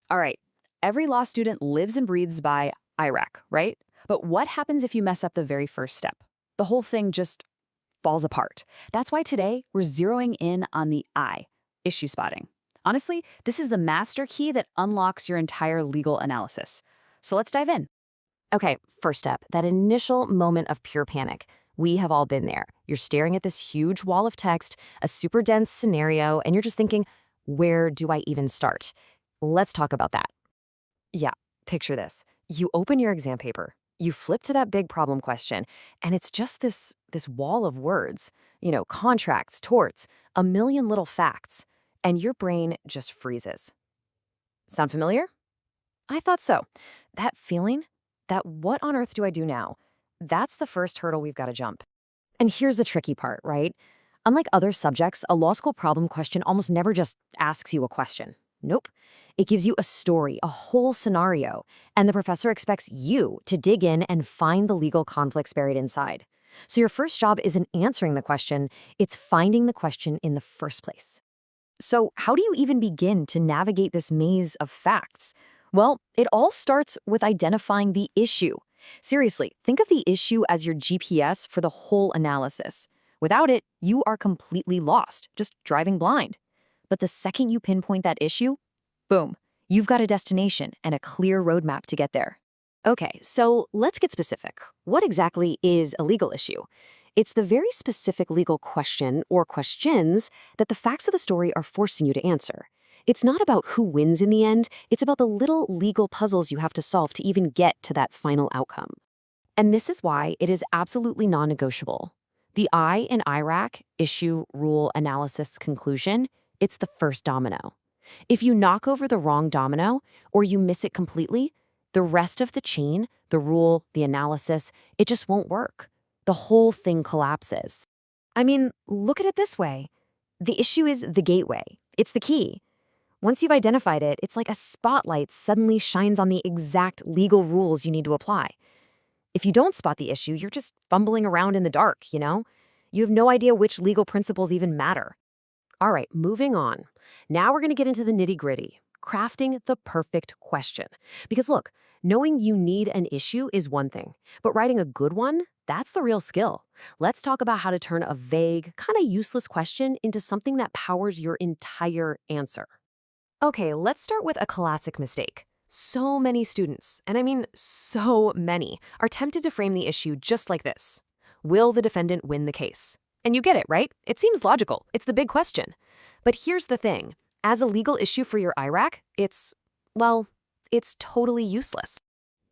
All right, every law student lives and breathes by IRAC, right? But what happens if you mess up the very first step? The whole thing just falls apart. That's why today we're zeroing in on the I, issue spotting. Honestly, this is the master key that unlocks your entire legal analysis. So let's dive in. Okay, first step, that initial moment of pure panic. We have all been there. You're staring at this huge wall of text, a super dense scenario, and you're just thinking, where do I even start? Let's talk about that. Yeah, picture this. You open your exam paper, you flip to that big problem question, and it's just this wall of words. Contracts, torts, a million little facts, and your brain just freezes. Sound familiar? I thought so. That feeling, that what on earth do I do now? That's the first hurdle we've got to jump. And here's the tricky part, right? Unlike other subjects, a law school problem question almost never just asks you a question. Nope. It gives you a story, a whole scenario, and the professor expects you to dig in and find the legal conflicts buried inside. So your first job isn't answering the question, it's finding the question in the first place. So how do you even begin to navigate this maze of facts? Well, it all starts with identifying the issue. Seriously, think of the issue as your GPS for the whole analysis. Without it, you are completely lost, just driving blind. But the second you pinpoint that issue, boom, you've got a destination and a clear roadmap to get there. Okay, so let's get specific. What exactly is a legal issue? It's the very specific legal question or questions that the facts of the story are forcing you to answer. It's not about who wins in the end, it's about the little legal puzzles you have to solve to even get to that final outcome. And this is why it is absolutely non-negotiable. The I in IRAC, issue, rule, analysis, conclusion, it's the first domino. If you knock over the wrong domino, or you miss it completely, the rest of the chain, the rule, the analysis, it just won't work. The whole thing collapses. I mean, look at it this way. The issue is the gateway. It's the key. Once you've identified it, it's like a spotlight suddenly shines on the exact legal rules you need to apply. If you don't spot the issue, you're just fumbling around in the dark, you know? You have no idea which legal principles even matter. All right, moving on. Now we're going to get into the nitty-gritty, crafting the perfect question. Because look, knowing you need an issue is one thing, but writing a good one, that's the real skill. Let's talk about how to turn a vague, kind of useless question into something that powers your entire answer. Okay, let's start with a classic mistake. So many students, and I mean so many, are tempted to frame the issue just like this. Will the defendant win the case? And you get it, right? It seems logical. It's the big question. But here's the thing. As a legal issue for your IRAC, it's totally useless.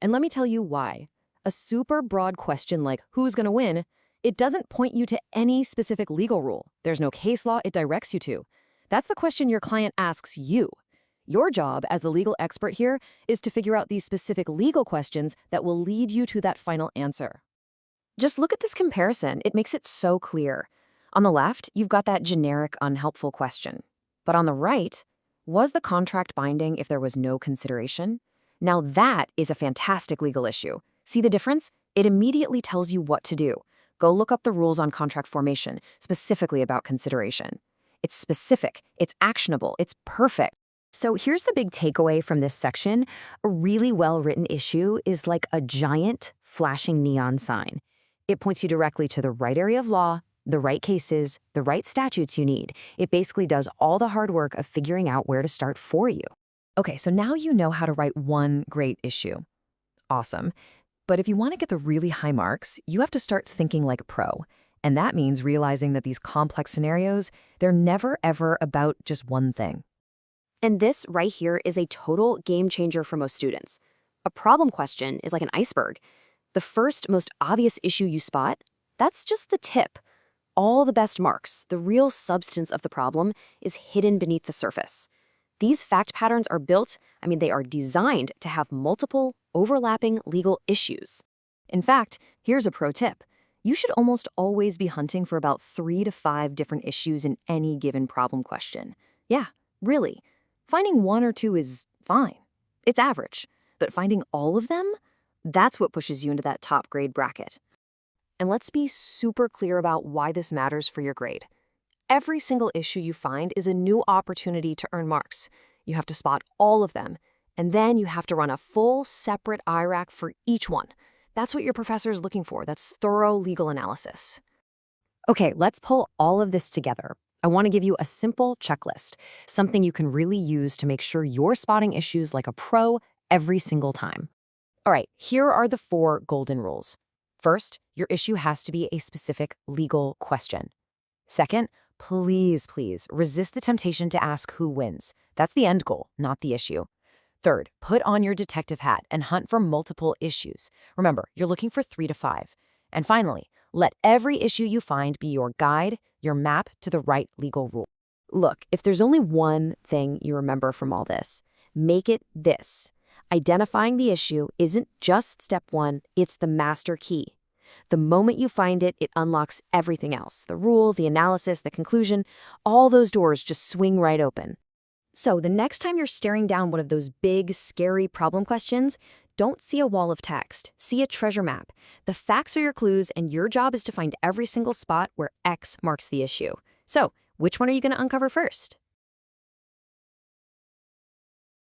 And let me tell you why. A super broad question like, who's going to win, it doesn't point you to any specific legal rule. There's no case law it directs you to. That's the question your client asks you. Your job as the legal expert here is to figure out these specific legal questions that will lead you to that final answer. Just look at this comparison. It makes it so clear. On the left, you've got that generic, unhelpful question. But on the right, was the contract binding if there was no consideration? Now that is a fantastic legal issue. See the difference? It immediately tells you what to do. Go look up the rules on contract formation, specifically about consideration. It's specific, it's actionable, it's perfect. So here's the big takeaway from this section. A really well-written issue is like a giant, flashing neon sign. It points you directly to the right area of law, the right cases, the right statutes you need. It basically does all the hard work of figuring out where to start for you. Okay, so now you know how to write one great issue. Awesome. But if you want to get the really high marks, you have to start thinking like a pro. And that means realizing that these complex scenarios, they're never ever about just one thing. And this right here is a total game changer for most students. A problem question is like an iceberg. The first, most obvious issue you spot, that's just the tip. All the best marks, the real substance of the problem, is hidden beneath the surface. These fact patterns are built, they are designed to have multiple, overlapping legal issues. In fact, here's a pro tip. You should almost always be hunting for about 3 to 5 different issues in any given problem question. Yeah, really. Finding 1 or 2 is fine. It's average. But finding all of them? That's what pushes you into that top grade bracket. And let's be super clear about why this matters for your grade. Every single issue you find is a new opportunity to earn marks. You have to spot all of them. And then you have to run a full separate IRAC for each one. That's what your professor is looking for. That's thorough legal analysis. Okay, let's pull all of this together. I want to give you a simple checklist, something you can really use to make sure you're spotting issues like a pro every single time. All right, here are the 4 golden rules. First, your issue has to be a specific legal question. Second, please resist the temptation to ask who wins. That's the end goal, not the issue. Third, put on your detective hat and hunt for multiple issues. Remember, you're looking for 3 to 5. And finally, let every issue you find be your guide, your map to the right legal rule. Look, if there's only one thing you remember from all this, make it this. Identifying the issue isn't just step 1, it's the master key. The moment you find it, it unlocks everything else. The rule, the analysis, the conclusion, all those doors just swing right open. So the next time you're staring down one of those big, scary problem questions, don't see a wall of text. See a treasure map. The facts are your clues, and your job is to find every single spot where X marks the issue. So, which one are you going to uncover first?